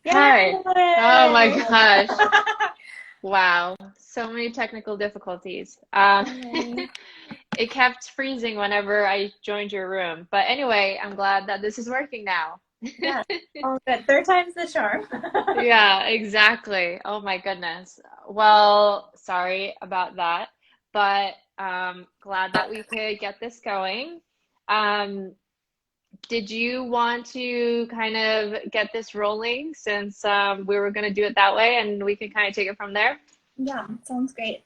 Hi. Oh my Yay! gosh. Wow. So many technical difficulties. Sorry. It kept freezing whenever I joined your room. But anyway, I'm glad that this is working now. Yes, all good. Third time's the charm. Yeah, exactly. Oh my goodness. Well, sorry about that, but glad that we could get this going. Um, did you want to kind of get this rolling since we were going to do it that way and we can kind of take it from there? Yeah, sounds great.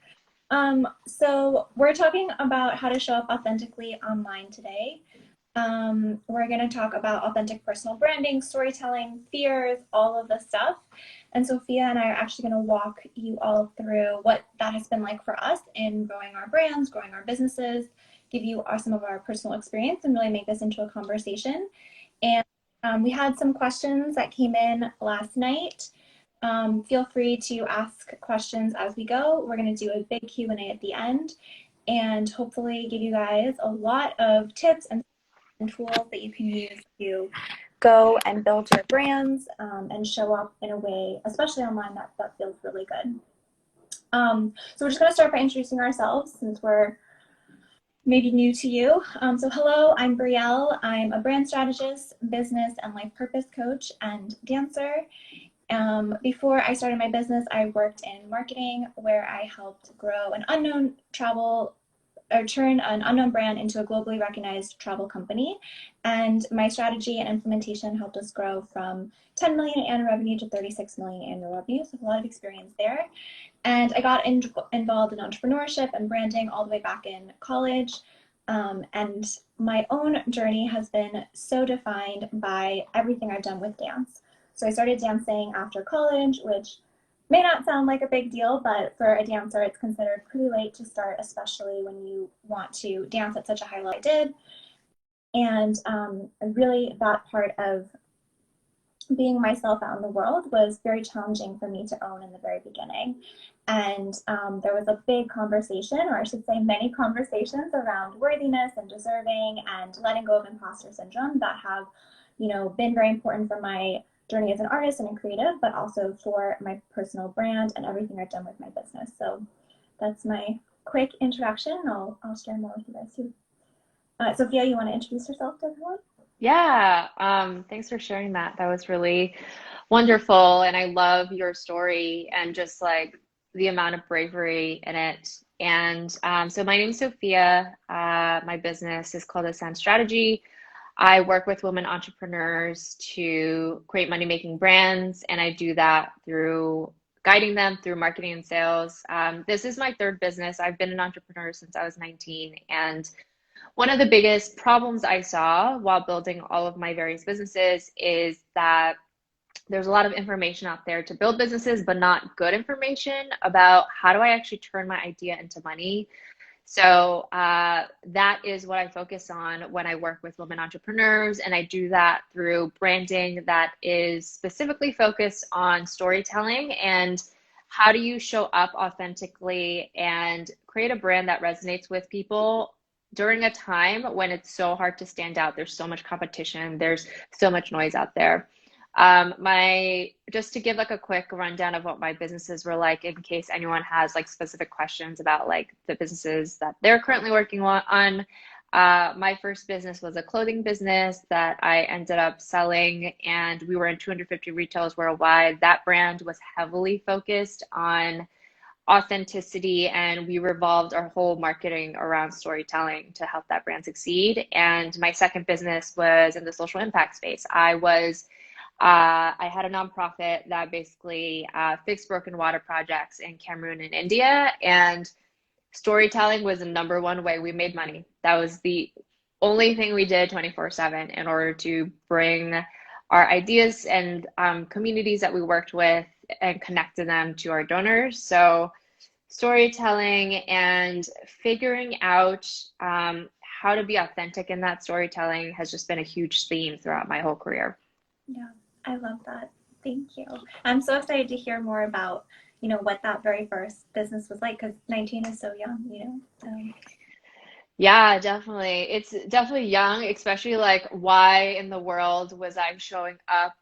So we're talking about how to show up authentically online today. We're going to talk about authentic personal branding, storytelling, fears, all of the stuff. And Sophia and I are actually going to walk you all through what that has been like for us in growing our brands, growing our businesses, give you some of our personal experience, and really make this into a conversation. And we had some questions that came in last night. Feel free to ask questions as we go. We're going to do a big Q&A at the end and hopefully give you guys a lot of tips and tools that you can use to go and build your brands and show up in a way, especially online, that feels really good. So we're just going to start by introducing ourselves since we're maybe new to you. So hello, I'm Brielle. I'm a brand strategist, business and life purpose coach, and dancer. Before I started my business, I worked in marketing where I helped grow an unknown travel or turn an unknown brand into a globally recognized travel company. And my strategy and implementation helped us grow from 10 million in annual revenue to 36 million annual revenue. So a lot of experience there. And I got involved in entrepreneurship and branding all the way back in college. And my own journey has been so defined by everything I've done with dance. So I started dancing after college, which may not sound like a big deal, but for a dancer, it's considered pretty late to start, especially when you want to dance at such a high level. I did. And really, that part of being myself out in the world was very challenging for me to own in the very beginning. And there was a big conversation, or I should say, many conversations around worthiness and deserving and letting go of imposter syndrome that have, been very important for my journey as an artist and a creative, but also for my personal brand and everything I've done with my business. So that's my quick introduction. I'll share more with you guys too. Sophia, you want to introduce yourself to everyone? Yeah, thanks for sharing that. That was really wonderful. And I love your story and just like the amount of bravery in it. And so my name's Sophia. My business is called Ascend Strategy. I work with women entrepreneurs to create money-making brands, and I do that through guiding them through marketing and sales. This is my third business. I've been an entrepreneur since I was 19, and one of the biggest problems I saw while building all of my various businesses is that there's a lot of information out there to build businesses, but not good information about how do I actually turn my idea into money. So that is what I focus on when I work with women entrepreneurs, and I do that through branding that is specifically focused on storytelling and how do you show up authentically and create a brand that resonates with people during a time when it's so hard to stand out. There's so much competition, there's so much noise out there. My just to give like a quick rundown of what my businesses were like in case anyone has like specific questions about like the businesses that they're currently working on. My first business was a clothing business that I ended up selling, and we were in 250 retailers worldwide. That brand was heavily focused on authenticity, and we revolved our whole marketing around storytelling to help that brand succeed. And my second business was in the social impact space. I had a nonprofit that basically fixed broken water projects in Cameroon and India, and storytelling was the number one way we made money. That was the only thing we did 24/7 in order to bring our ideas and communities that we worked with and connected them to our donors. So storytelling and figuring out how to be authentic in that storytelling has just been a huge theme throughout my whole career. Yeah, I love that. Thank you. I'm so excited to hear more about, what that very first business was like because 19 is so young. Yeah, definitely. It's definitely young, especially like why in the world was I showing up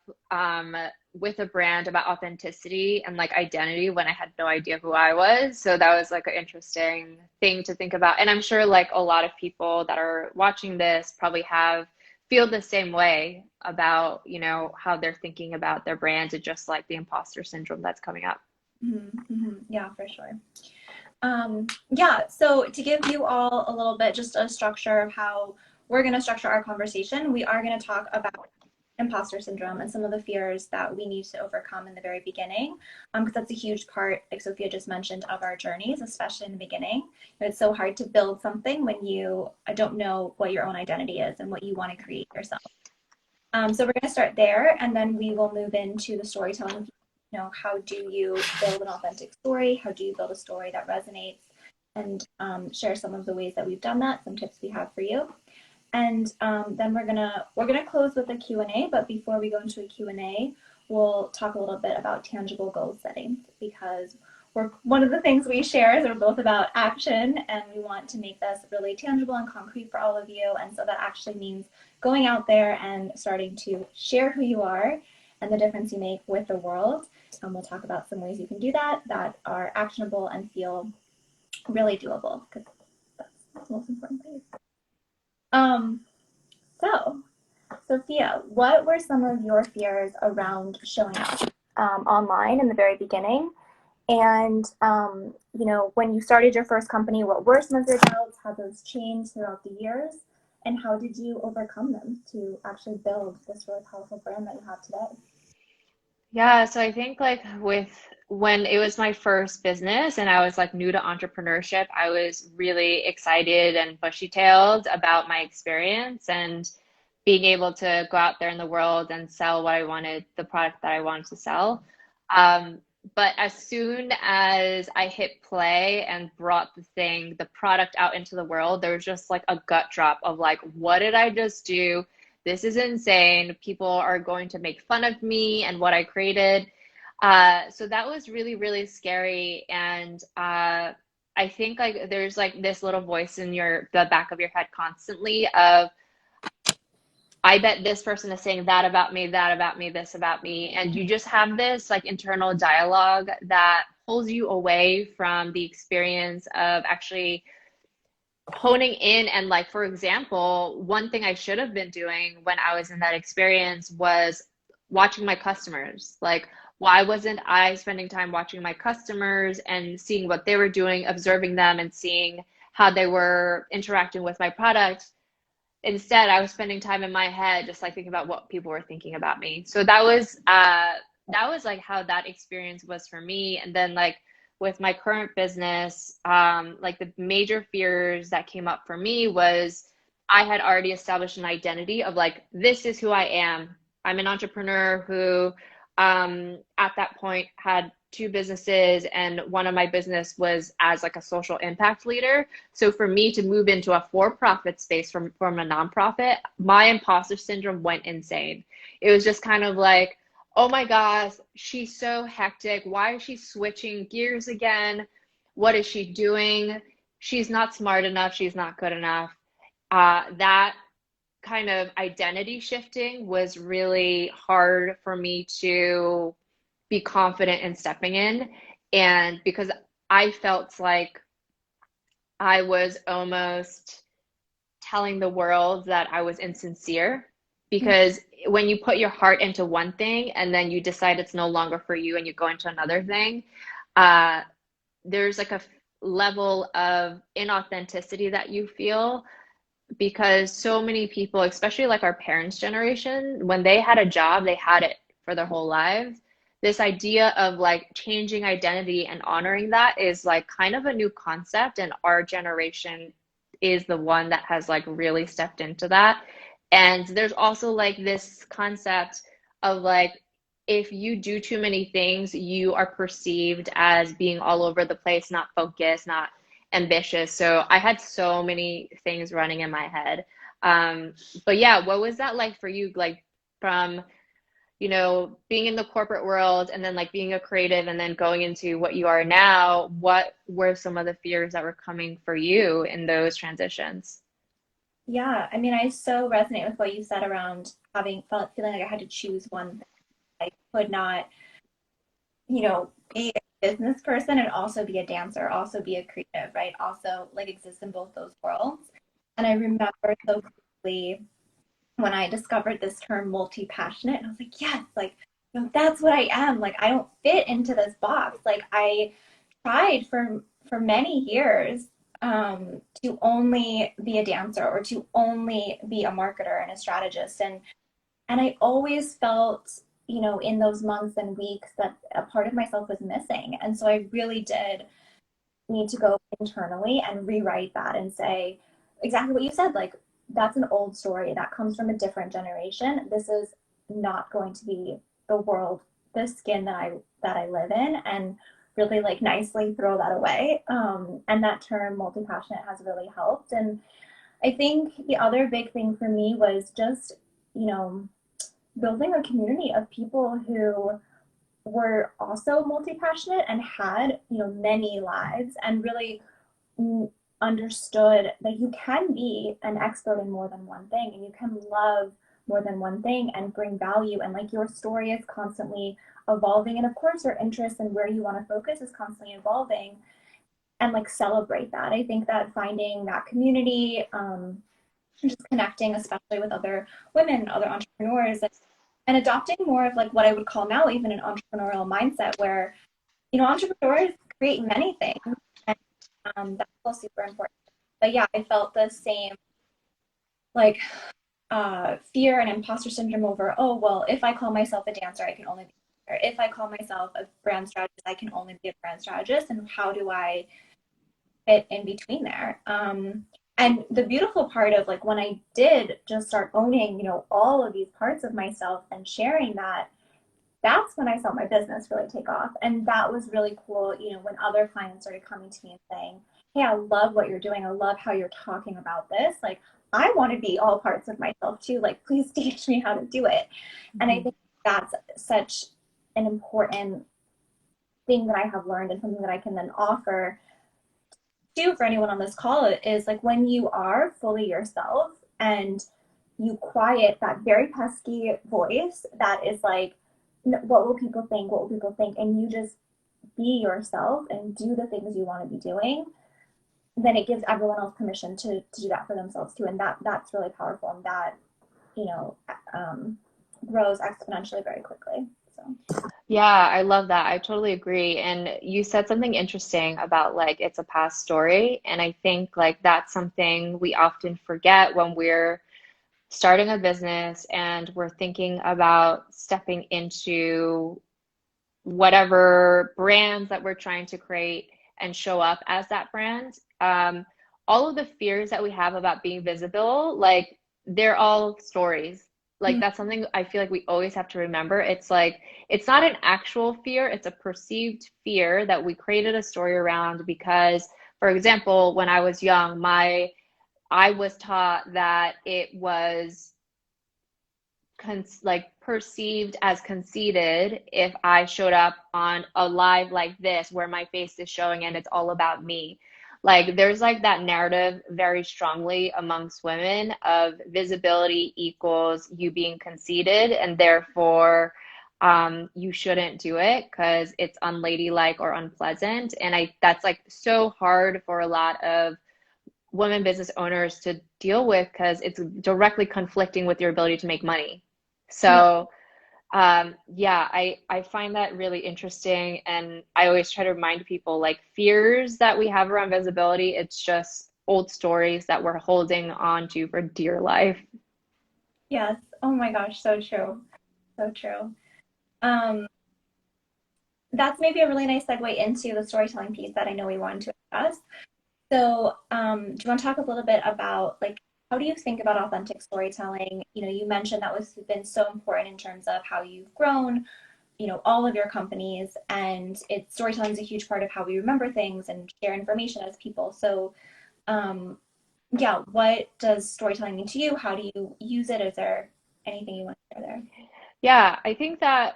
with a brand about authenticity and like identity when I had no idea who I was. So that was like an interesting thing to think about. And I'm sure like a lot of people that are watching this probably have feel the same way about, you know, how they're thinking about their brands and just like the imposter syndrome that's coming up. Yeah, for sure. Yeah, so to give you all a little bit, just a structure of how we're going to structure our conversation, we are going to talk about imposter syndrome and some of the fears that we need to overcome in the very beginning, because that's a huge part, like Sophia just mentioned, of our journeys, especially in the beginning. It's so hard to build something when you don't know what your own identity is and what you want to create yourself. So we're going to start there, and then we will move into the storytelling. You know, how do you build an authentic story? How do you build a story that resonates? And share some of the ways that we've done that, some tips we have for you. And then we're gonna close with a Q&A. But before we go into a Q&A, we'll talk a little bit about tangible goal setting, because one of the things we share is we're both about action, and we want to make this really tangible and concrete for all of you. And so that actually means going out there and starting to share who you are and the difference you make with the world. And we'll talk about some ways you can do that that are actionable and feel really doable, because that's the most important thing. So Sophia, what were some of your fears around showing up online in the very beginning? And, you know, when you started your first company, what were some of your doubts? How those changed throughout the years? And how did you overcome them to actually build this really powerful brand that you have today? Yeah, so I think like with when it was my first business and I was like new to entrepreneurship, I was really excited and bushy-tailed about my experience and being able to go out there in the world and sell what I wanted, the product that I wanted to sell. Um, but as soon as I hit play and brought the product out into the world, there was just like a gut drop of like, what did I just do? This is insane. People are going to make fun of me and what I created. So that was really, really scary. And I think like there's like this little voice in the back of your head constantly of, I bet this person is saying that about me, this about me. And you just have this like internal dialogue that pulls you away from the experience of actually honing in. And like, for example, one thing I should have been doing when I was in that experience was watching my customers. Like, why wasn't I spending time watching my customers and seeing what they were doing, observing them and seeing how they were interacting with my product? Instead, I was spending time in my head, just like thinking about what people were thinking about me. So that was like how that experience was for me. And then like with my current business, like the major fears that came up for me was I had already established an identity of like, this is who I am. I'm an entrepreneur who, at that point had two businesses, and one of my business was as like a social impact leader. So for me to move into a for-profit space from a nonprofit, my imposter syndrome went insane. It was just kind of like, oh my gosh, she's so hectic. Why is she switching gears again? What is she doing? She's not smart enough. She's not good enough. That kind of identity shifting was really hard for me to be confident in stepping in. And because I felt like I was almost telling the world that I was insincere, because when you put your heart into one thing and then you decide it's no longer for you and you go into another thing, uh, there's like a level of inauthenticity that you feel, because so many people, especially like our parents' generation, when they had a job, they had it for their whole lives. This idea of like changing identity and honoring that is like kind of a new concept, and our generation is the one that has like really stepped into that. And there's also like this concept of like, if you do too many things, you are perceived as being all over the place, not focused, not ambitious. So I had so many things running in my head. But yeah, what was that like for you? Like from, you know, being in the corporate world and then like being a creative and then going into what you are now, what were some of the fears that were coming for you in those transitions? Yeah, I mean, I so resonate with what you said around feeling like I had to choose one thing. I could not, you know, be a business person and also be a dancer, also be a creative, right? Also like exist in both those worlds. And I remember so clearly when I discovered this term multi-passionate, and I was like, yes, like, that's what I am. Like, I don't fit into this box. Like, I tried for many years to only be a dancer or to only be a marketer and a strategist, and I always felt, in those months and weeks that a part of myself was missing. And so I really did need to go internally and rewrite that and say exactly what you said. Like, that's an old story that comes from a different generation. This is not going to be the world, the skin that I live in, and really like nicely throw that away. And that term multi-passionate has really helped. And I think the other big thing for me was just, you know, building a community of people who were also multi-passionate and had, many lives, and really understood that you can be an expert in more than one thing, and you can love more than one thing and bring value, and like your story is constantly evolving, and of course your interests and where you want to focus is constantly evolving, and like celebrate that. I think that finding that community, just connecting especially with other women, other entrepreneurs, and adopting more of like what I would call now even an entrepreneurial mindset where, entrepreneurs create many things, and that's all super important. But yeah, I felt the same like fear and imposter syndrome over, oh, well, if I call myself a dancer, I can only be a dancer. If I call myself a brand strategist, I can only be a brand strategist. And how do I fit in between there? And the beautiful part of like when I did just start owning, all of these parts of myself and sharing that, that's when I saw my business really take off. And that was really cool, when other clients started coming to me and saying, hey, I love what you're doing. I love how you're talking about this. Like, I want to be all parts of myself too. Like, please teach me how to do it. Mm-hmm. And I think that's such an important thing that I have learned, and something that I can then offer to for anyone on this call is like when you are fully yourself and you quiet that very pesky voice that is like, what will people think? What will people think? And you just be yourself and do the things you want to be doing, then it gives everyone else permission to do that for themselves too. And that's really powerful. And that, grows exponentially very quickly. So. Yeah, I love that. I totally agree. And you said something interesting about like it's a past story. And I think like that's something we often forget when we're starting a business and we're thinking about stepping into whatever brands that we're trying to create and show up as that brand. All of the fears that we have about being visible, like they're all stories. Like that's something I feel like we always have to remember. It's like it's not an actual fear, it's a perceived fear that we created a story around because, for example, when I was young, I was taught that it was like perceived as conceited if I showed up on a live like this where my face is showing and it's all about me. Like there's like that narrative very strongly amongst women of visibility equals you being conceited, and therefore you shouldn't do it because it's unladylike or unpleasant. And that's like so hard for a lot of women business owners to deal with because it's directly conflicting with your ability to make money. So, yeah, I find that really interesting. And I always try to remind people like fears that we have around visibility, it's just old stories that we're holding on to for dear life. Yes. Oh my gosh, so true. So true. Um, that's maybe a really nice segue into the storytelling piece that I know we wanted to discuss. So, do you want to talk a little bit about like how do you think about authentic storytelling? You mentioned that was been so important in terms of how you've grown, all of your companies, and storytelling is a huge part of how we remember things and share information as people. So, yeah, what does storytelling mean to you? How do you use it? Is there anything you want to share there? Yeah, I think that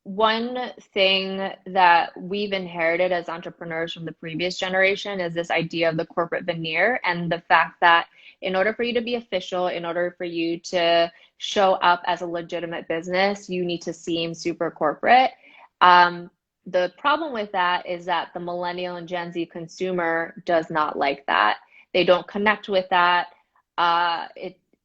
one thing that we've inherited as entrepreneurs from the previous generation is this idea of the corporate veneer and the fact that in order for you to be official, in order for you to show up as a legitimate business, you need to seem super corporate. Um, the problem with that is that the millennial and Gen Z consumer does not like that. They don't connect with that.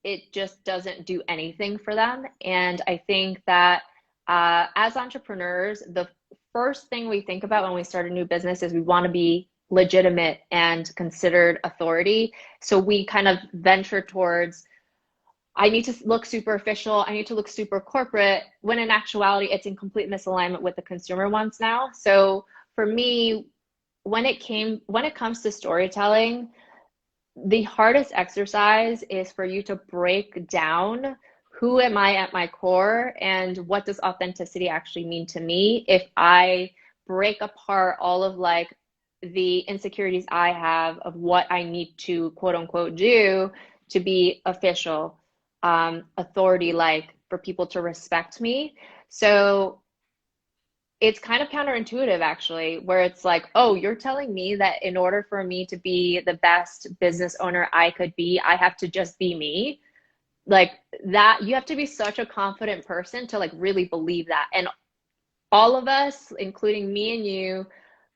It just doesn't do anything for them. And I think that as entrepreneurs, the first thing we think about when we start a new business is we want to be legitimate and considered authority. So we kind of venture towards, I need to look super official, I need to look super corporate, when in actuality, it's in complete misalignment with the consumer wants now. So for me, when it comes to storytelling, the hardest exercise is for you to break down who am I at my core and what does authenticity actually mean to me if I break apart all of like the insecurities I have of what I need to quote unquote do to be official, authority like for people to respect me. So it's kind of counterintuitive actually, where it's like, oh, you're telling me that in order for me to be the best business owner I could be, I have to just be me. Like that, you have to be such a confident person to like really believe that. And all of us, including me and you,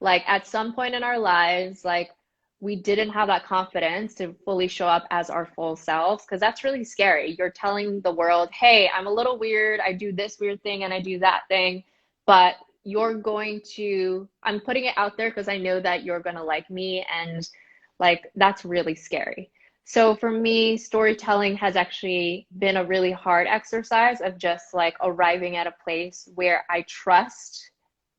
like at some point in our lives, like we didn't have that confidence to fully show up as our full selves because that's really scary. You're telling the world, hey, I'm a little weird. I do this weird thing and I do that thing, but I'm putting it out there because I know that you're going to like me. And like, that's really scary. So for me, storytelling has actually been a really hard exercise of just like arriving at a place where I trust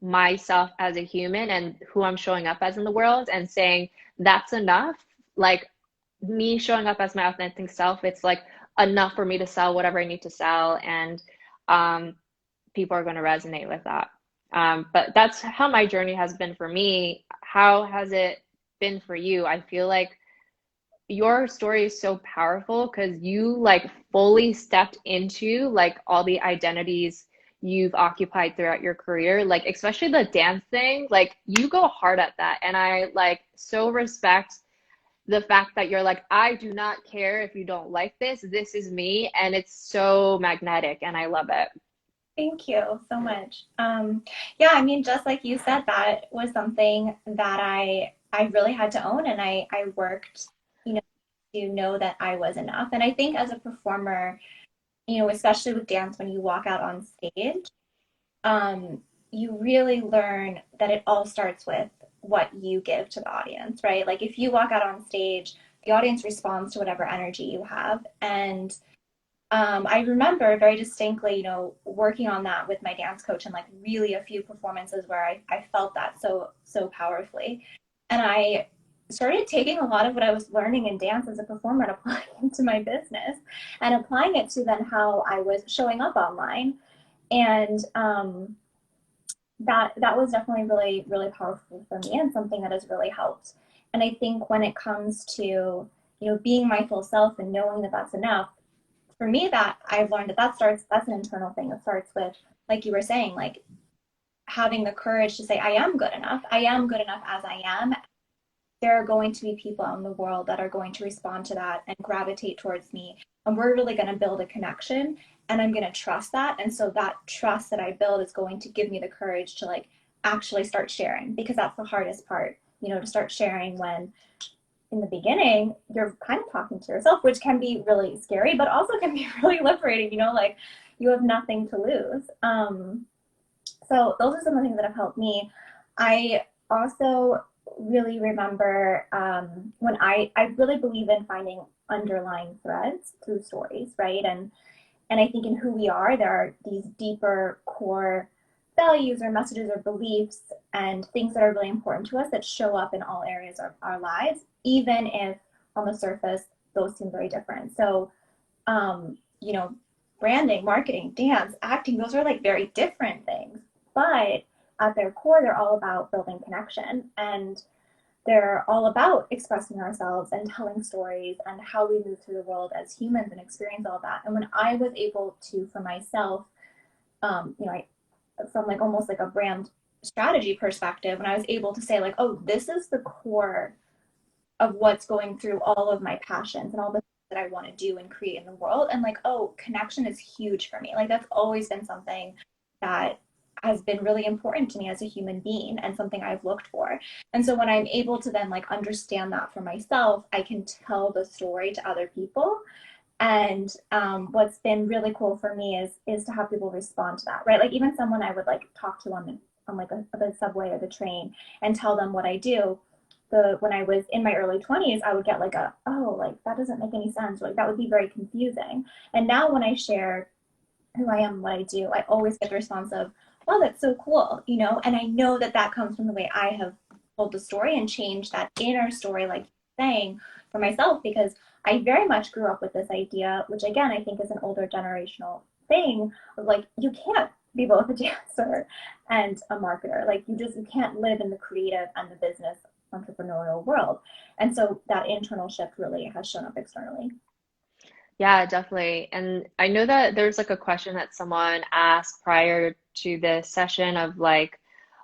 myself as a human and who I'm showing up as in the world and saying that's enough. Like me showing up as my authentic self, it's like enough for me to sell whatever I need to sell. And um, people are going to resonate with that. But that's how my journey has been for me. How has it been for you? I feel like your story is so powerful because you like fully stepped into like all the identities you've occupied throughout your career, like especially the dance thing, like you go hard at that. And I like so respect the fact that you're like, I do not care if you don't like this. This is me. And it's so magnetic and I love it. Thank you so much. Yeah, I mean, just like you said, that was something that I really had to own, and I worked, you know, to know that I was enough. And I think as a performer, especially with dance, when you walk out on stage, you really learn that it all starts with what you give to the audience, right? Like if you walk out on stage, the audience responds to whatever energy you have, and I remember very distinctly, working on that with my dance coach and like really a few performances where I felt that so powerfully. And I started taking a lot of what I was learning in dance as a performer and applying it to my business and applying it to then how I was showing up online. And that was definitely really, really powerful for me and something that has really helped. And I think when it comes to, being my full self and knowing that that's enough, for me, that I've learned that's an internal thing. It starts with, like you were saying, like having the courage to say, I am good enough. I am good enough as I am. There are going to be people out in the world that are going to respond to that and gravitate towards me. And we're really going to build a connection, and I'm going to trust that. And so that trust that I build is going to give me the courage to like actually start sharing, because that's the hardest part, to start sharing when in the beginning, you're kind of talking to yourself, which can be really scary, but also can be really liberating, like you have nothing to lose. So those are some of the things that have helped me. I also really remember when I really believe in finding underlying threads through stories, right? And I think in who we are, there are these deeper core values or messages or beliefs and things that are really important to us that show up in all areas of our lives, even if on the surface those seem very different. So, you know, branding, marketing, dance, acting, those are like very different things. But at their core, they're all about building connection, and they're all about expressing ourselves and telling stories and how we move through the world as humans and experience all that. And when I was able to, for myself, you know, from like almost like a brand strategy perspective, and I was able to say like, oh, this is the core of what's going through all of my passions and all the things that I want to do and create in the world. And like, oh, connection is huge for me. Like that's always been something that has been really important to me as a human being and something I've looked for. And so when I'm able to then like understand that for myself, I can tell the story to other people. And what's been really cool for me is to have people respond to that, right? Like even someone I would like talk to on like the subway or the train and tell them what I do. When I was in my early 20s, I would get like a, oh, like that doesn't make any sense. Like that would be very confusing. And now when I share who I am, what I do, I always get the response of, "Oh, that's so cool," you know. And I know that that comes from the way I have told the story and changed that inner story, like you're saying, for myself, because I very much grew up with this idea, which again I think is an older generational thing of like you can't be both a dancer and a marketer. Like you can't live in the creative and the business entrepreneurial world. And so that internal shift really has shown up externally. Yeah, definitely. And I know that there's like a question that someone asked prior to this session of like,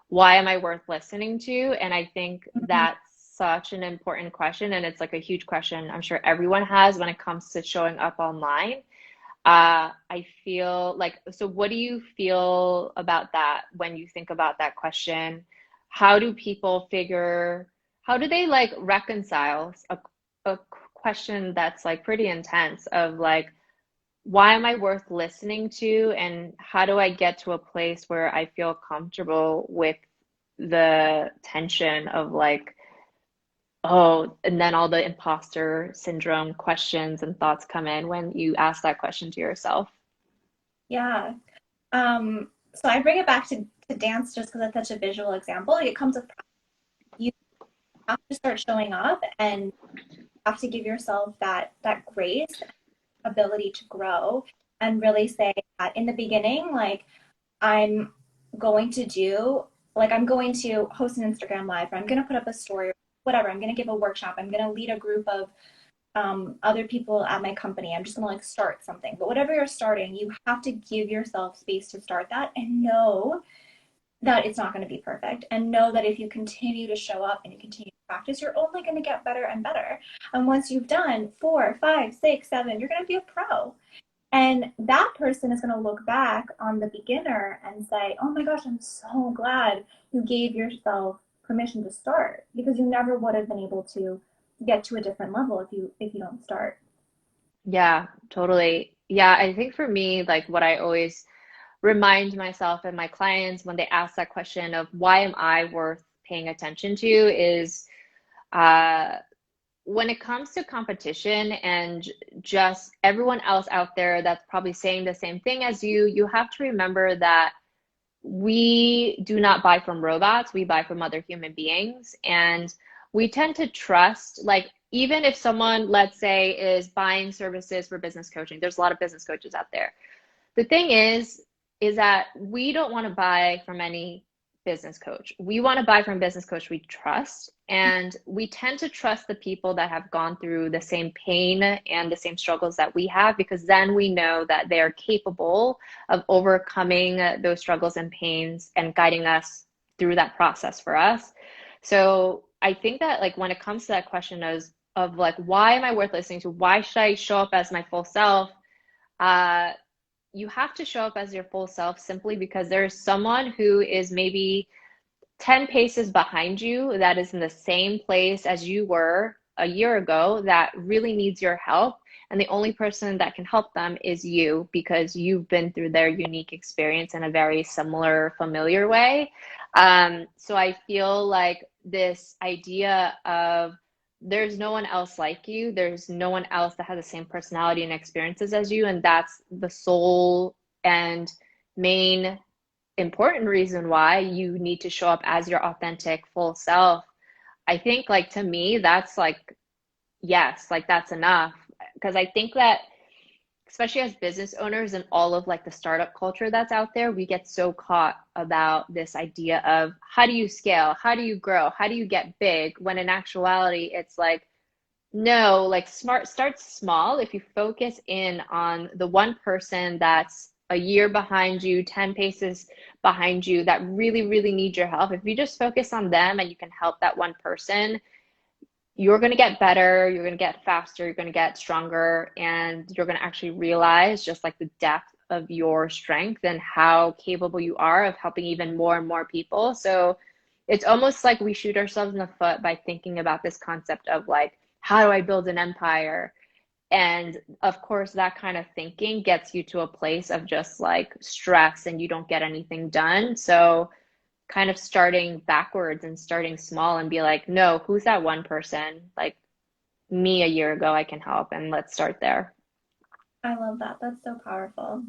why am I worth listening to? And I think Mhm. that's such an important question. And it's like a huge question I'm sure everyone has when it comes to showing up online. I feel like, so what do you feel about that when you think about that question? How do people figure, how do they like reconcile a question that's like pretty intense of like, why am I worth listening to? And how do I get to a place where I feel comfortable with the tension of like, oh, and then all the imposter syndrome questions and thoughts come in when you ask that question to yourself. Yeah. So I bring it back to dance just because it's such a visual example. Like it comes with you have to start showing up and have to give yourself that grace, ability to grow, and really say that in the beginning, like I'm going to do, like I'm going to host an Instagram live, or I'm going to put up a story, whatever. I'm going to give a workshop. I'm going to lead a group of other people at my company. I'm just gonna like start something. But whatever you're starting, you have to give yourself space to start that and know that it's not going to be perfect. And know that if you continue to show up and you continue to practice, you're only going to get better and better. And once you've done 4, 5, 6, 7, you're going to be a pro. And that person is going to look back on the beginner and say, oh my gosh, I'm so glad you gave yourself permission to start because you never would have been able to get to a different level if you don't start. Yeah, totally. Yeah, I think for me, like what I always remind myself and my clients when they ask that question of why am I worth paying attention to is uh, when it comes to competition and just everyone else out there that's probably saying the same thing as you have to remember that we do not buy from robots, we buy from other human beings. And we tend to trust, like, even if someone, let's say, is buying services for business coaching, there's a lot of business coaches out there. The thing is that we don't want to buy from any business coach. We want to buy from a business coach we trust. And we tend to trust the people that have gone through the same pain and the same struggles that we have, because then we know that they are capable of overcoming those struggles and pains and guiding us through that process for us. So I think that like when it comes to that question of like, why am I worth listening to? Why should I show up as my full self? Uh, you have to show up as your full self simply because there's someone who is maybe 10 paces behind you that is in the same place as you were a year ago that really needs your help. And the only person that can help them is you because you've been through their unique experience in a very similar, familiar way. So I feel like this idea of there's no one else like you, there's no one else that has the same personality and experiences as you, and that's the sole and main important reason why you need to show up as your authentic full self. I think like to me that's like yes, like that's enough because I think that especially as business owners and all of like the startup culture that's out there, we get so caught about this idea of how do you scale? How do you grow? How do you get big? When in actuality, it's like, no, like smart starts small. If you focus in on the one person that's a year behind you, 10 paces behind you that really, really need your help, if you just focus on them and you can help that one person, you're going to get better, you're going to get faster, you're going to get stronger, and you're going to actually realize just like the depth of your strength and how capable you are of helping even more and more people. So it's almost like we shoot ourselves in the foot by thinking about this concept of like, how do I build an empire? And of course, that kind of thinking gets you to a place of just like stress and you don't get anything done. So kind of starting backwards and starting small and be like, no, who's that one person like me a year ago I can help, and let's start there. I love that. That's so powerful.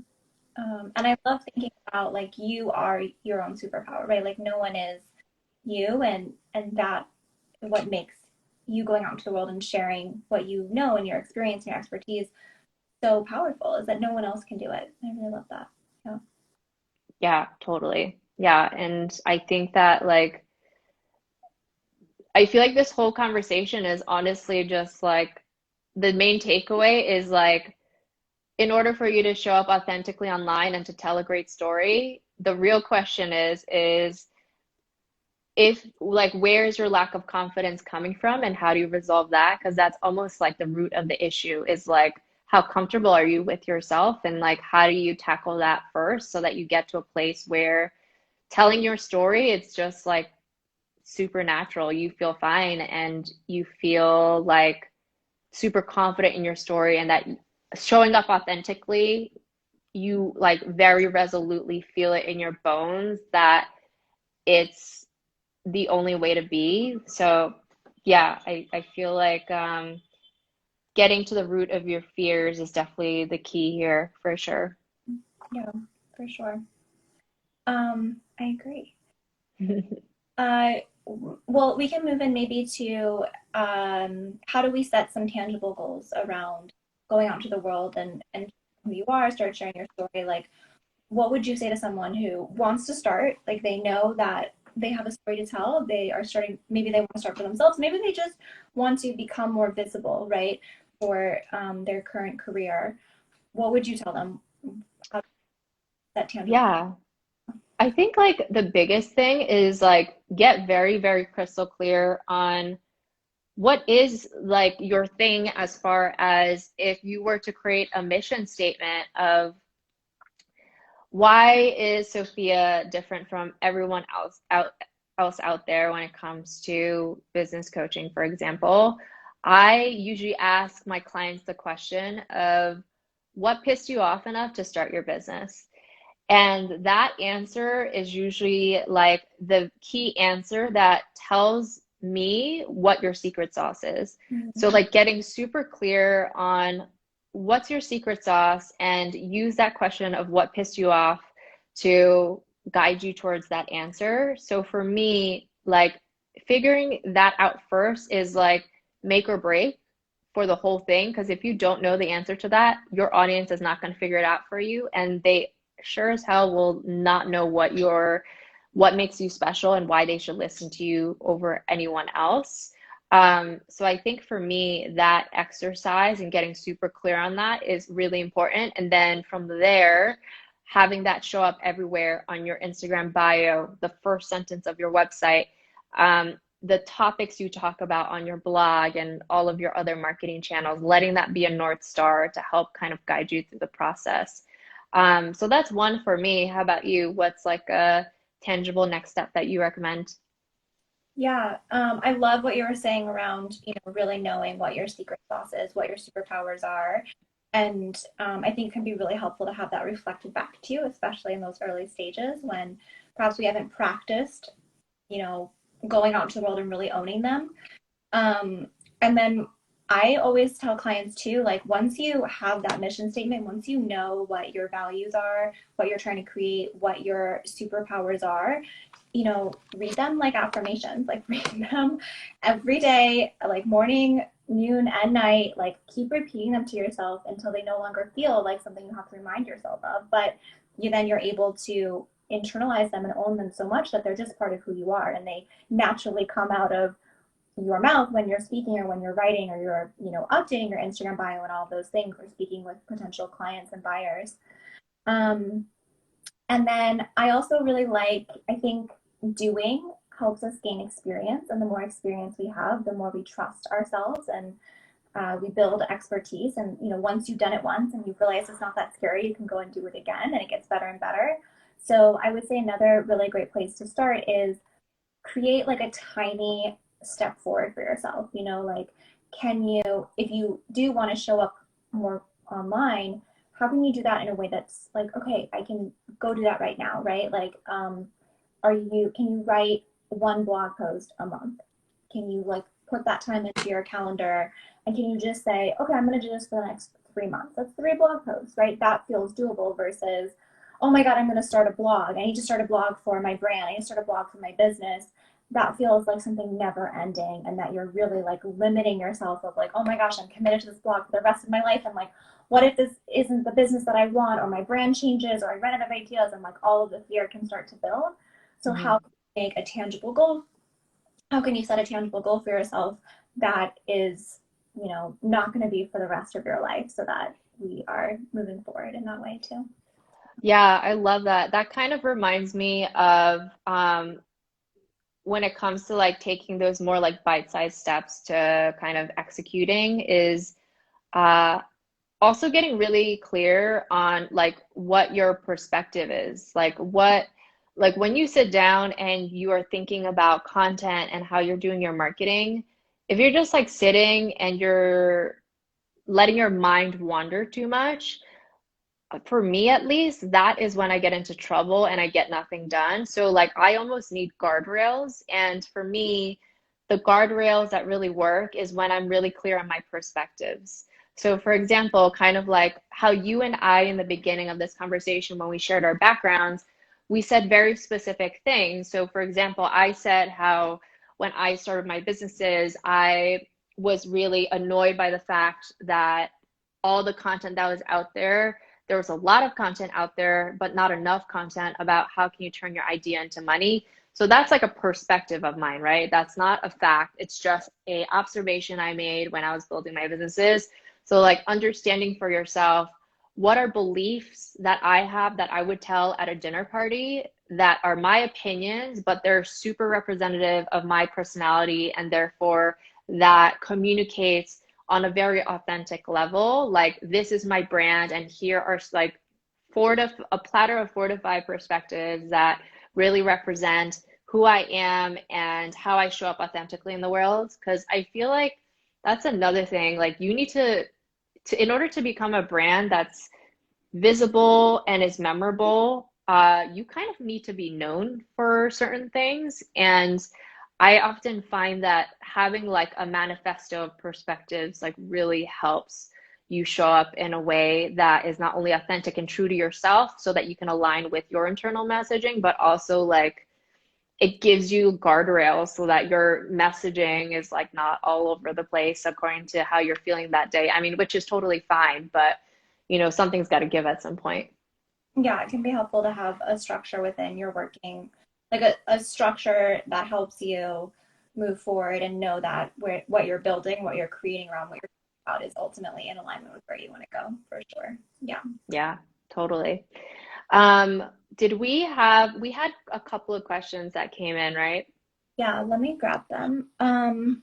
And I love thinking about like you are your own superpower, right? Like no one is you, and that what makes you going out into the world and sharing what you know and your experience and your expertise so powerful is that no one else can do it. I really love that. Yeah. Yeah, totally. Yeah, and I think that like I feel like this whole conversation is honestly just like the main takeaway is like in order for you to show up authentically online and to tell a great story, the real question is if like where is your lack of confidence coming from and how do you resolve that? Because that's almost like the root of the issue is like how comfortable are you with yourself, and like how do you tackle that first so that you get to a place where telling your story, it's just like supernatural. You feel fine and you feel like super confident in your story, and that showing up authentically, you like very resolutely feel it in your bones that it's the only way to be. So yeah, I feel like getting to the root of your fears is definitely the key here for sure. Yeah, for sure. I agree. Uh, well, we can move in maybe to how do we set some tangible goals around going out into the world and who you are, start sharing your story. Like, what would you say to someone who wants to start? Like, they know that they have a story to tell. They are starting, maybe they want to start for themselves. Maybe they just want to become more visible, right, for their current career. What would you tell them? How to set tangible? Yeah. I think like the biggest thing is like get very, very crystal clear on what is like your thing, as far as if you were to create a mission statement of why is Sophia different from everyone else out there when it comes to business coaching, for example. I usually ask my clients the question of what pissed you off enough to start your business? And that answer is usually like the key answer that tells me what your secret sauce is. So, Mhm. like, getting super clear on what's your secret sauce and use that question of what pissed you off to guide you towards that answer. So, for me, like, figuring that out first is like make or break for the whole thing. Because if you don't know the answer to that, your audience is not going to figure it out for you. And they sure as hell will not know what makes you special and why they should listen to you over anyone else. So I think for me, that exercise and getting super clear on that is really important. And then from there, having that show up everywhere on your Instagram bio, the first sentence of your website, the topics you talk about on your blog and all of your other marketing channels, letting that be a North Star to help kind of guide you through the process. So that's one for me. How about you? What's like a tangible next step that you recommend? Yeah, I love what you were saying around, really knowing what your secret sauce is, what your superpowers are. And I think it can be really helpful to have that reflected back to you, especially in those early stages when perhaps we haven't practiced, you know, going out into the world and really owning them. And then I always tell clients too, like once you have that mission statement, once you know what your values are, what you're trying to create, what your superpowers are, read them like affirmations, like read them every day, like morning, noon, and night. Like keep repeating them to yourself until they no longer feel like something you have to remind yourself of. But you're able to internalize them and own them so much that they're just part of who you are, and they naturally come out of your mouth when you're speaking or when you're writing or you're updating your Instagram bio and all of those things or speaking with potential clients and buyers. Um, and then I also really like, I think doing helps us gain experience. And the more experience we have, the more we trust ourselves and we build expertise. And, you know, once you've done it once and you realize it's not that scary, you can go and do it again and it gets better and better. So I would say another really great place to start is create like a tiny step forward for yourself. You know, like, can you, if you do want to show up more online, how can you do that in a way that's like, okay, I can go do that right now, right? Like, can you write one blog post a month? Can you like put that time into your calendar? And can you just say, okay, I'm going to do this for the next 3 months? That's 3 blog posts, right? That feels doable versus, oh my God, I'm going to start a blog. I need to start a blog for my brand. I need to start a blog for my business. That feels like something never ending, and that you're really like limiting yourself of like, oh my gosh, I'm committed to this blog for the rest of my life. And like, what if this isn't the business that I want, or my brand changes, or I run out of ideas, and like all of the fear can start to build. So Mm-hmm. how can you make a tangible goal? How can you set a tangible goal for yourself that is, you know, not going to be for the rest of your life, so that we are moving forward in that way too? Yeah, I love that. That kind of reminds me of when it comes to like taking those more like bite-sized steps to kind of executing is uh, also getting really clear on like what your perspective is. Like when you sit down and you are thinking about content and how you're doing your marketing, if you're just like sitting and you're letting your mind wander too much, for me at least, that is when I get into trouble and I get nothing done. So like I almost need guardrails. And for me, the guardrails that really work is when I'm really clear on my perspectives. So for example, kind of like how you and I in the beginning of this conversation, when we shared our backgrounds, we said very specific things. So for example, I said how when I started my businesses, I was really annoyed by the fact that all the content that was out there was a lot of content out there, but not enough content about how can you turn your idea into money. So that's like a perspective of mine, right? That's not a fact. It's just a observation I made when I was building my businesses. So like understanding for yourself, what are beliefs that I have that I would tell at a dinner party that are my opinions, but they're super representative of my personality, and therefore that communicates on a very authentic level. Like, this is my brand, and here are like a platter of 4 to 5 perspectives that really represent who I am and how I show up authentically in the world. Because I feel like that's another thing. Like, you need to in order to become a brand that's visible and is memorable, you kind of need to be known for certain things. And I often find that having like a manifesto of perspectives like really helps you show up in a way that is not only authentic and true to yourself so that you can align with your internal messaging, but also like it gives you guardrails so that your messaging is like not all over the place according to how you're feeling that day. I mean, which is totally fine, but you know, something's got to give at some point. Yeah, it can be helpful to have a structure within your working, like a structure that helps you move forward and know that what you're building, what you're creating around what you're about is ultimately in alignment with where you want to go, for sure. Yeah. Yeah, totally. Um, we had a couple of questions that came in, right? Yeah, let me grab them.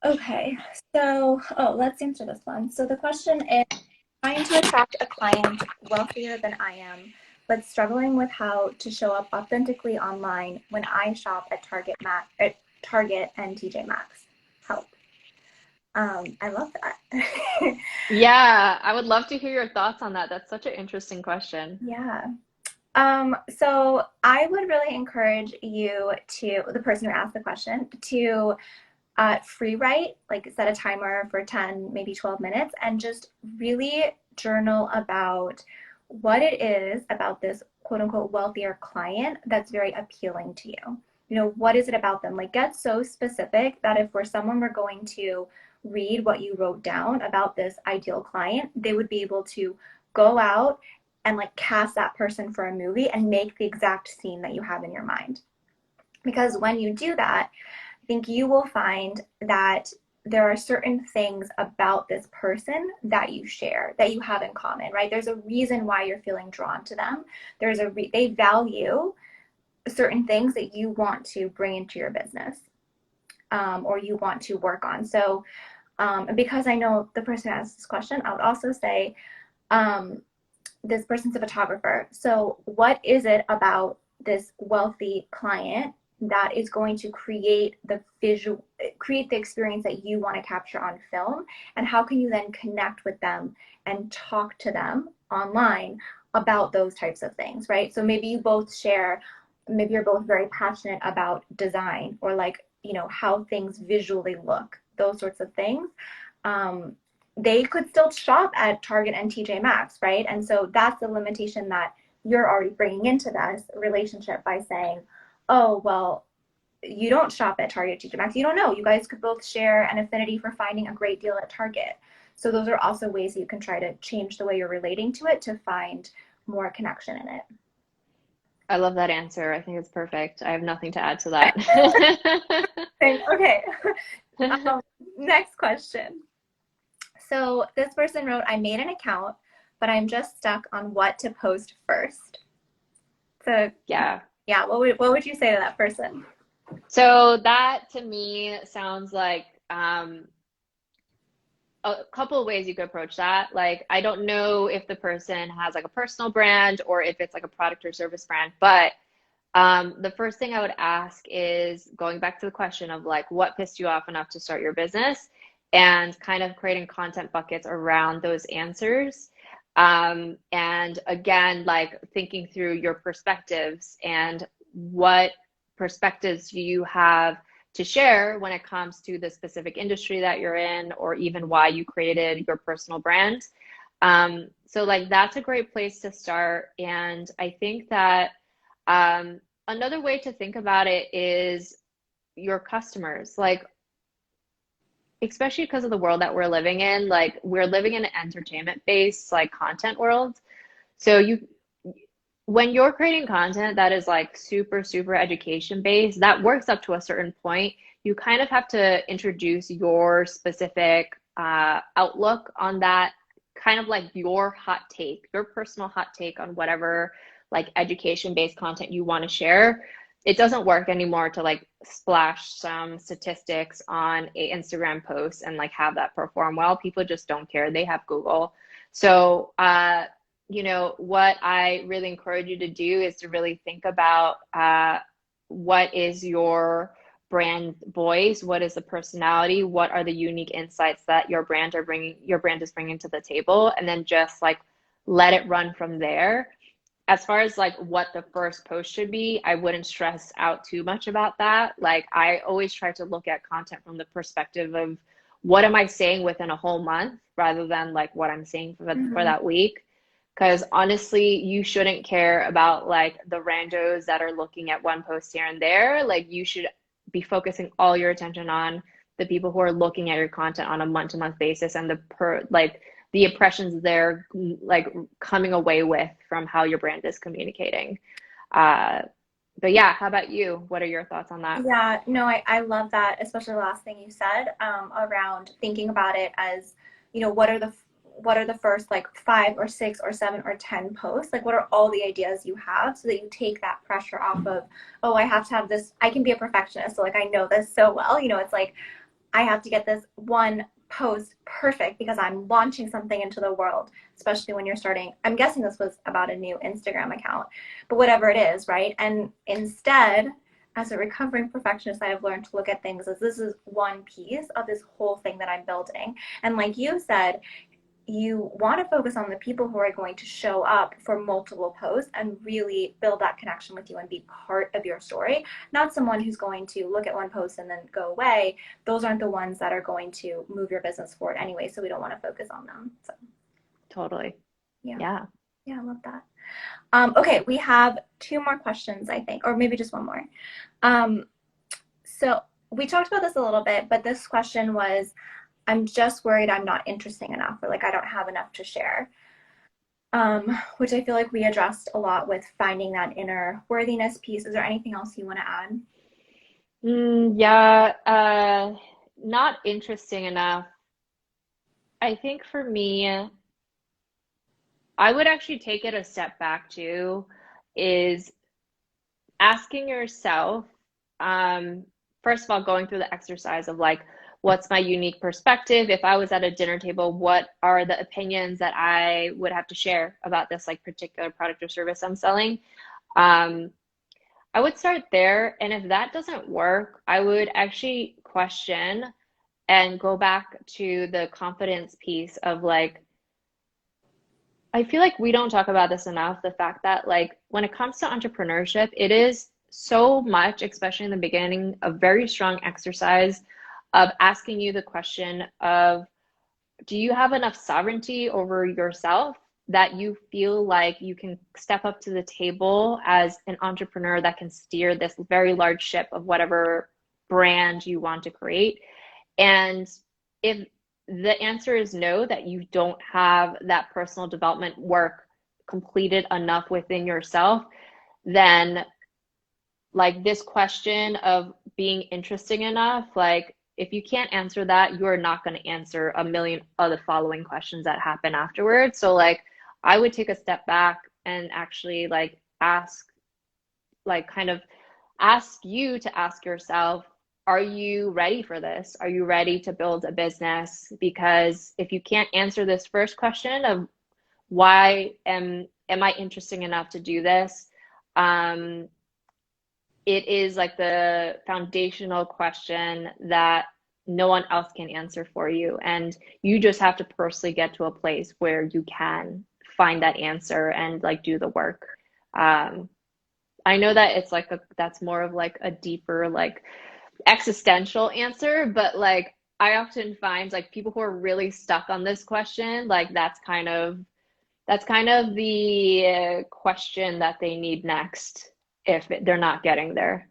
Okay, so, oh, let's answer this one. So the question is, trying to attract a client wealthier than I am, but struggling with how to show up authentically online when I shop at Target and TJ Maxx. Help. I love that. Yeah, I would love to hear your thoughts on that. That's such an interesting question. Yeah. So I would really encourage you to, the person who asked the question, to free write, like set a timer for 10, maybe 12 minutes, and just really journal about what it is about this quote unquote wealthier client that's very appealing to you. You know, what is it about them? Like, get so specific that if someone were going to read what you wrote down about this ideal client, they would be able to go out and like cast that person for a movie and make the exact scene that you have in your mind. Because when you do that, I think you will find that there are certain things about this person that you share, that you have in common, right? There's a reason why you're feeling drawn to them. They value certain things that you want to bring into your business, or you want to work on. So, because I know the person who asked this question, I would also say, this person's a photographer. So what is it about this wealthy client that is going to create the experience that you want to capture on film? And how can you then connect with them and talk to them online about those types of things, right? So maybe you both share, maybe you're both very passionate about design, or like, how things visually look, those sorts of things. They could still shop at Target and TJ Maxx, right? And so that's the limitation that you're already bringing into this relationship by saying, oh, well, you don't shop at Target, TJ Maxx. You don't know. You guys could both share an affinity for finding a great deal at Target. So those are also ways that you can try to change the way you're relating to it to find more connection in it. I love that answer. I think it's perfect. I have nothing to add to that. Okay. Next question. So this person wrote, I made an account, but I'm just stuck on what to post first. So yeah, what would you say to that person? So that to me sounds like a couple of ways you could approach that. Like, I don't know if the person has like a personal brand or if it's like a product or service brand, but the first thing I would ask is going back to the question of like, what pissed you off enough to start your business, and kind of creating content buckets around those answers. And again, like thinking through your perspectives and what perspectives do you have to share when it comes to the specific industry that you're in, or even why you created your personal brand. So like that's a great place to start. And I think that another way to think about it is your customers. Like, especially because of the world that we're living in, like we're living in an entertainment based like content world. So when you're creating content that is like super education based, that works up to a certain point. You kind of have to introduce your specific outlook on that, kind of like your hot take, your personal hot take on whatever like education based content you want to share. It doesn't work anymore to like splash some statistics on a Instagram post and like have that perform well. People just don't care. They have Google. So, what I really encourage you to do is to really think about what is your brand voice, what is the personality, what are the unique insights that your brand is bringing to the table, and then just like let it run from there. As far as like what the first post should be, I wouldn't stress out too much about that. Like I always try to look at content from the perspective of what am I saying within a whole month rather than like what I'm saying for that week. Because honestly, you shouldn't care about like the randos that are looking at one post here and there. Like you should be focusing all your attention on the people who are looking at your content on a month-to-month basis, and the impressions they're like coming away with from how your brand is communicating. But yeah, how about you? What are your thoughts on that? Yeah, no, I love that, especially the last thing you said, around thinking about it as, what are the first like 5 or 6 or 7 or 10 posts? Like what are all the ideas you have, so that you take that pressure off of, oh, I have to have this, I can be a perfectionist, so like I know this so well, it's like I have to get this one post perfect because I'm launching something into the world, especially when you're starting. I'm guessing this was about a new Instagram account, but whatever it is, right? And instead, as a recovering perfectionist, I have learned to look at things as this is one piece of this whole thing that I'm building. And like you said, you want to focus on the people who are going to show up for multiple posts and really build that connection with you and be part of your story, not someone who's going to look at one post and then go away. Those aren't the ones that are going to move your business forward anyway, so we don't want to focus on them. So Totally. yeah, I love that. Okay, we have 2 more questions, I think, or maybe just one more. So we talked about this a little bit, but this question was, I'm just worried I'm not interesting enough, or like I don't have enough to share, which I feel like we addressed a lot with finding that inner worthiness piece. Is there anything else you want to add? Yeah, not interesting enough. I think for me, I would actually take it a step back too, is asking yourself, um, first of all, going through the exercise of like, what's my unique perspective? If I was at a dinner table, what are the opinions that I would have to share about this like particular product or service I'm selling? Um, I would start there. And if that doesn't work, I would actually question and go back to the confidence piece of like, I feel like we don't talk about this enough, the fact that like when it comes to entrepreneurship, it is so much, especially in the beginning, a very strong exercise of asking you the question of, do you have enough sovereignty over yourself that you feel like you can step up to the table as an entrepreneur that can steer this very large ship of whatever brand you want to create? And if the answer is no, that you don't have that personal development work completed enough within yourself, then like this question of being interesting enough, like if you can't answer that, you're not going to answer a million other following questions that happen afterwards. So like I would take a step back and actually like ask, like kind of ask you to ask yourself, are you ready for this? Are you ready to build a business? Because if you can't answer this first question of why am I interesting enough to do this? Um, it is like the foundational question that no one else can answer for you. And you just have to personally get to a place where you can find that answer and like do the work. Um, I know that it's like that's more of like a deeper like existential answer, but like I often find like people who are really stuck on this question, like that's kind of the question that they need next if they're not getting there.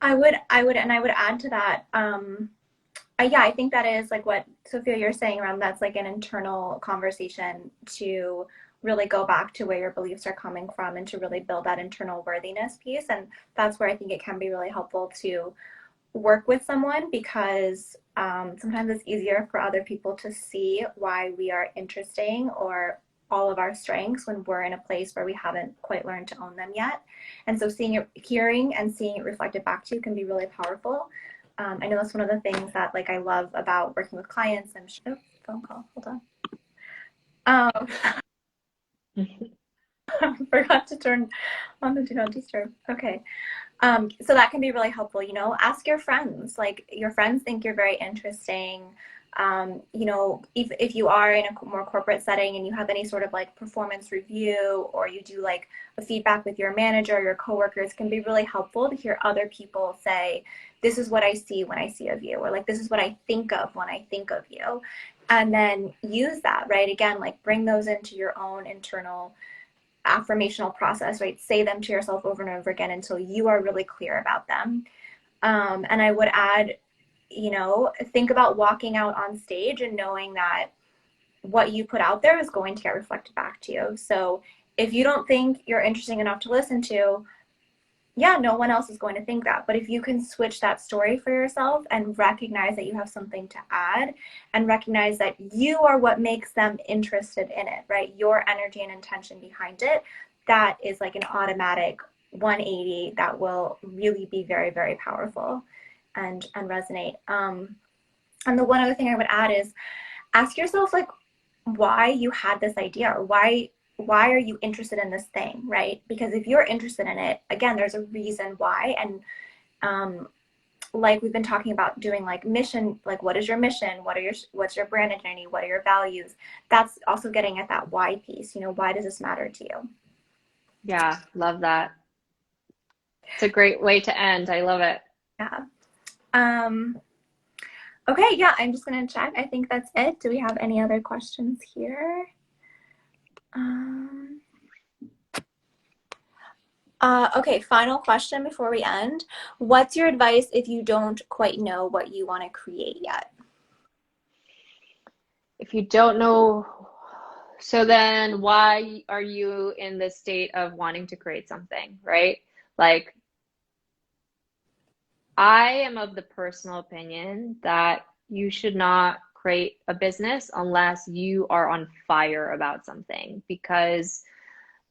And I would add to that. Yeah, I think that is like what Sophia you're saying around that's like an internal conversation to really go back to where your beliefs are coming from and to really build that internal worthiness piece. And that's where I think it can be really helpful to work with someone because sometimes it's easier for other people to see why we are interesting or all of our strengths when we're in a place where we haven't quite learned to own them yet. And so seeing it, hearing and seeing it reflected back to you can be really powerful. I know that's one of the things that like I love about working with clients. Oh, phone call. Hold on. I forgot to turn on the do not disturb. Okay. So that can be really helpful, you know, ask your friends, like your friends think you're very interesting. You know, if you are in a more corporate setting and you have any sort of like performance review or you do like a feedback with your manager or your coworkers, it can be really helpful to hear other people say, this is what I see when I see of you, or like, this is what I think of when I think of you. And then use that, right? Again, like bring those into your own internal affirmational process, right? Say them to yourself over and over again until you are really clear about them. And I would add, you know, think about walking out on stage and knowing that what you put out there is going to get reflected back to you. So if you don't think you're interesting enough to listen to, yeah, no one else is going to think that. But if you can switch that story for yourself and recognize that you have something to add and recognize that you are what makes them interested in it, right? Your energy and intention behind it, that is like an automatic 180 that will really be very, very powerful and resonate. And the one other thing I would add is ask yourself like why you had this idea or why are you interested in this thing, right? Because if you're interested in it, again, there's a reason why. And like we've been talking about doing like mission, like what is your mission? What's your brand identity? What are your values? That's also getting at that why piece. You know, why does this matter to you? Yeah, love that. It's a great way to end. I love it. Yeah. Okay, yeah, I'm just gonna check. I think that's it. Do we have any other questions here? Okay, final question before we end. What's your advice if you don't quite know what you want to create yet? If you don't know, so then why are you in the state of wanting to create something, right? Like, I am of the personal opinion that you should not create a business unless you are on fire about something, because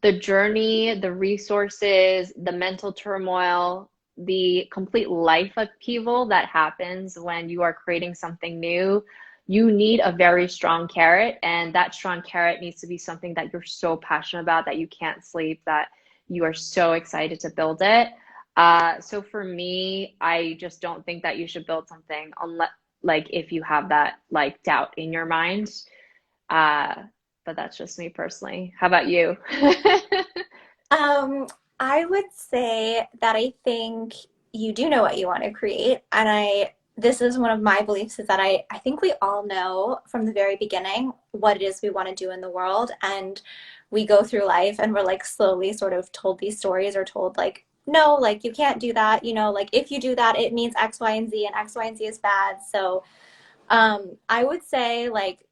the journey, the resources, the mental turmoil, the complete life upheaval that happens when you are creating something new, you need a very strong carrot. And that strong carrot needs to be something that you're so passionate about that you can't sleep, that you are so excited to build it. So for me, I just don't think that you should build something unless, like, if you have that like doubt in your mind. Uh, but that's just me personally. How about you? Um, I would say that I think you do know what you want to create. And this is one of my beliefs is that I think we all know from the very beginning what it is we want to do in the world. And we go through life and we're like slowly sort of told these stories or told like, no, like you can't do that. You know, like if you do that, it means X, Y, and Z, and X, Y, and Z is bad. So I would say like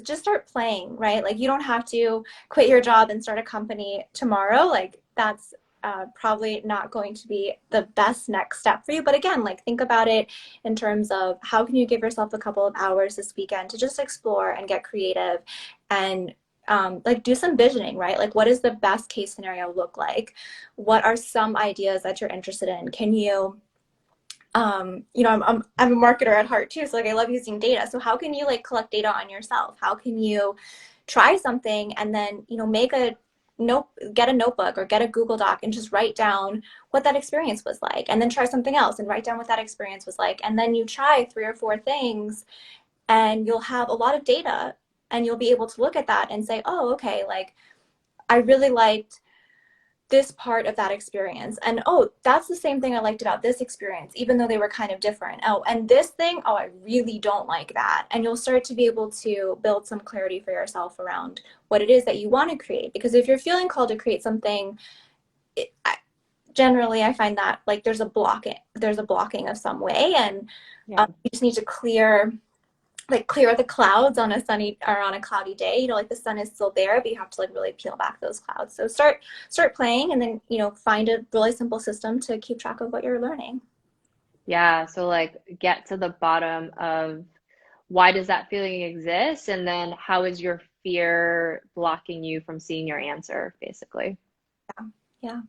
just start playing, right? Like you don't have to quit your job and start a company tomorrow. Like that's probably not going to be the best next step for you. But again, like think about it in terms of how can you give yourself a couple of hours this weekend to just explore and get creative and like do some visioning, right? Like what does the best case scenario look like? What are some ideas that you're interested in? Can you you know, I'm a marketer at heart too, so like I love using data. So how can you like collect data on yourself? How can you try something and then, you know, make a note, get a notebook or get a Google Doc and just write down what that experience was like, and then try something else and write down what that experience was like, and then you try 3 or 4 things, and you'll have a lot of data, and you'll be able to look at that and say, oh, okay, like I really liked this part of that experience. And oh, that's the same thing I liked about this experience, even though they were kind of different. Oh, and this thing, oh, I really don't like that. And you'll start to be able to build some clarity for yourself around what it is that you want to create. Because if you're feeling called to create something, generally I find that like there's a blocking of some way, and Yeah. you just need to clear the clouds on a sunny or on a cloudy day. You know, like the sun is still there, but you have to like really peel back those clouds. So start playing, and then, you know, find a really simple system to keep track of what you're learning. Yeah. So like get to the bottom of why does that feeling exist? And then how is your fear blocking you from seeing your answer, basically? Yeah,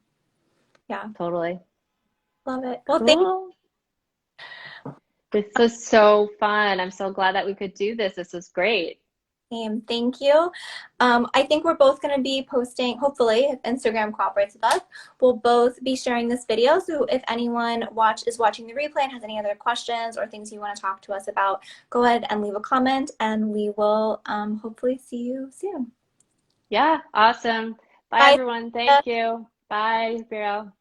yeah, Totally. love it. Well, thank Cool. This was so fun. I'm so glad that we could do this. This was great. you. Thank you. I think we're both going to be posting, hopefully, if Instagram cooperates with us, we'll both be sharing this video. So if anyone is watching the replay and has any other questions or things you want to talk to us about, go ahead and leave a comment, and we will hopefully see you soon. Yeah. Awesome. Bye, Bye. everyone. Thank you. Bye, Vero.